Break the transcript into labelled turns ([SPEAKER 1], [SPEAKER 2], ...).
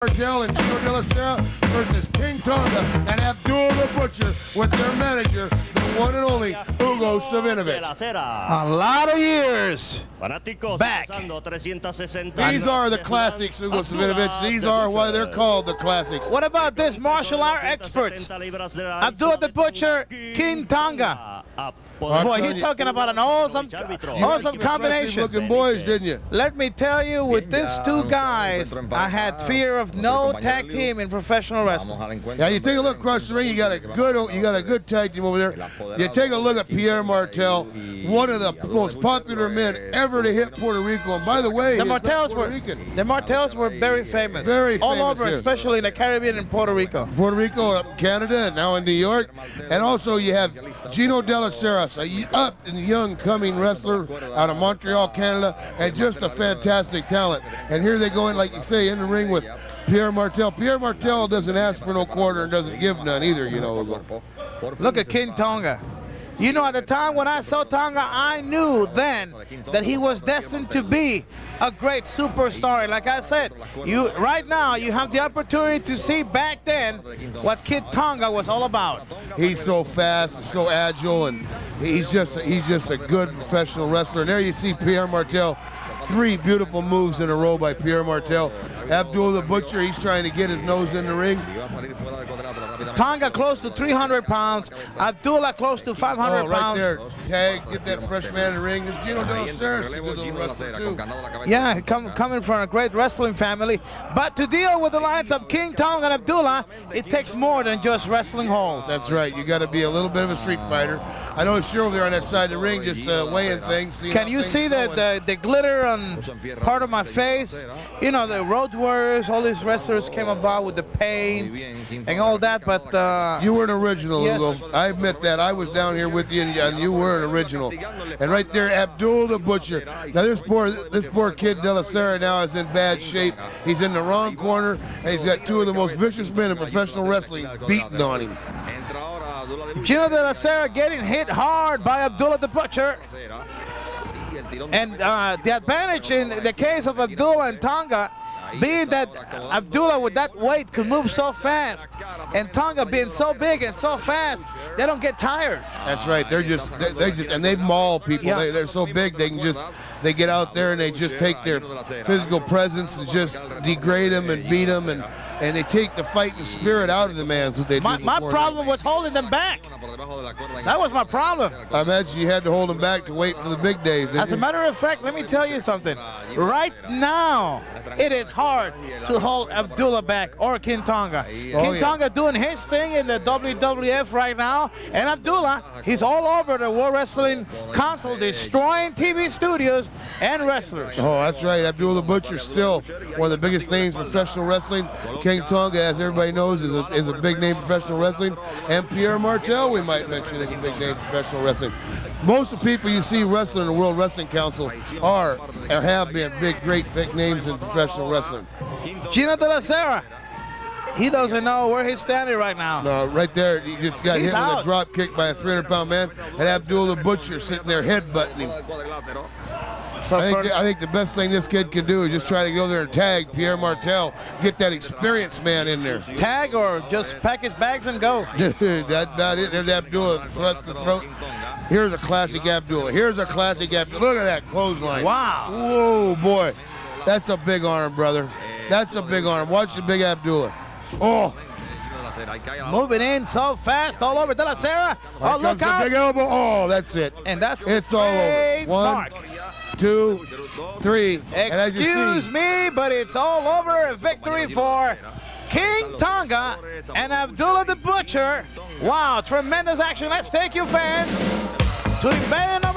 [SPEAKER 1] Martel and Gino Della versus King Tonga and Abdullah the Butcher with their manager, the one and only Hugo Savinovich.
[SPEAKER 2] A lot of years back.
[SPEAKER 1] These are the classics, Hugo Savinovich. These are why they're called the classics.
[SPEAKER 2] What about this martial art experts? Abdullah the Butcher, King Tonga. Boy, you're talking about an awesome combination.
[SPEAKER 1] Looking boys, didn't you?
[SPEAKER 2] Let me tell you, with these two guys, I had fear of no tag team in professional wrestling.
[SPEAKER 1] Yeah, you take a look across the ring. You got a good tag team over there. You take a look at Pierre Martel, one of the most popular men ever to hit Puerto Rico. And by the way,
[SPEAKER 2] the Martels were very famous, all over, here, especially in the Caribbean and Puerto Rico.
[SPEAKER 1] Puerto Rico, Canada, and now in New York. And also you have Gino Della, a up and young coming wrestler out of Montreal, Canada, and just a fantastic talent. And here they go in, like you say, in the ring with Pierre Martel. Pierre Martel doesn't ask for no quarter and doesn't give none either, you know.
[SPEAKER 2] Look at King Tonga. You know, at the time when I saw Tonga, I knew then that he was destined to be a great superstar. And like I said, right now you have the opportunity to see back then what Kid Tonga was all about.
[SPEAKER 1] He's so fast, so agile, and he's just a good professional wrestler. And there you see Pierre Martel. 3 beautiful moves in a row by Pierre Martel. Abdullah the Butcher, he's trying to get his nose in the ring.
[SPEAKER 2] Tonga close to 300 pounds. Abdullah close to 500
[SPEAKER 1] right
[SPEAKER 2] pounds.
[SPEAKER 1] There. Tag, get that fresh man in the ring. There's Gino Della, a good little wrestler too.
[SPEAKER 2] Yeah, coming from a great wrestling family. But to deal with the lines of King Tonga and Abdullah, it takes more than just wrestling holds.
[SPEAKER 1] That's right. You got to be a little bit of a street fighter. I know you're over there on that side of the ring, just weighing things.
[SPEAKER 2] Can you see the glitter on part of my face? You know, the Road Warriors, all these wrestlers came about with the paint and all that, but
[SPEAKER 1] you were an original,
[SPEAKER 2] yes.
[SPEAKER 1] Hugo. I admit that. I was down here with you, and you were an original. And right there, Abdullah the Butcher. Now this poor kid Della Serra now is in bad shape. He's in the wrong corner, and he's got 2 of the most vicious men in professional wrestling beating on him.
[SPEAKER 2] Gino Della Serra getting hit hard by Abdullah the Butcher. And the advantage in the case of Abdullah and Tonga being that Abdullah with that weight could move so fast, and Tonga being so big and so fast, they don't get tired.
[SPEAKER 1] That's right. And they maul people. Yeah. They're so big they get out there and they just take their physical presence and just degrade them and beat them, and they take the fighting spirit out of the man. What they
[SPEAKER 2] my problem was holding them back. That was my problem.
[SPEAKER 1] I imagine you had to hold them back to wait for the big days.
[SPEAKER 2] As a matter of fact, let me tell you something. Right now, it is hard to hold Abdullah back or King Tonga. King Tonga doing his thing in the WWF right now, and Abdullah, he's all over the World Wrestling Council, destroying TV studios and wrestlers.
[SPEAKER 1] Oh, that's right. Abdullah the Butcher still one of the biggest names in professional wrestling. King Tonga, as everybody knows, is a big name in professional wrestling. And Pierre Martel, we might mention, is a big name in professional wrestling. Most of the people you see wrestling in the World Wrestling Council are or have been great names in professional wrestling.
[SPEAKER 2] Gino Della Serra, he doesn't know where he's standing right now.
[SPEAKER 1] No, right there, he just got hit with a drop kick by a 300-pound man, and Abdullah the Butcher sitting there headbutting him. So I think the best thing this kid can do is just try to go there and tag Pierre Martel, get that experienced man in there.
[SPEAKER 2] Tag or just pack his bags and go.
[SPEAKER 1] That's about it. There's Abdullah, thrust the throat. Here's a classic Abdullah. Here's a classic Abdullah. Look at that clothesline.
[SPEAKER 2] Wow.
[SPEAKER 1] Whoa, boy. That's a big arm, brother. That's a big arm. Watch the big Abdullah. Oh.
[SPEAKER 2] Moving in so fast all over Della Serra. Oh, look out.
[SPEAKER 1] Big elbow. Oh, that's it.
[SPEAKER 2] And that's
[SPEAKER 1] it's all over. 1, 2, 3.
[SPEAKER 2] Excuse me, but it's all over. A victory for King Tonga and Abdullah the Butcher. Wow, tremendous action. Let's take you fans to event number 1.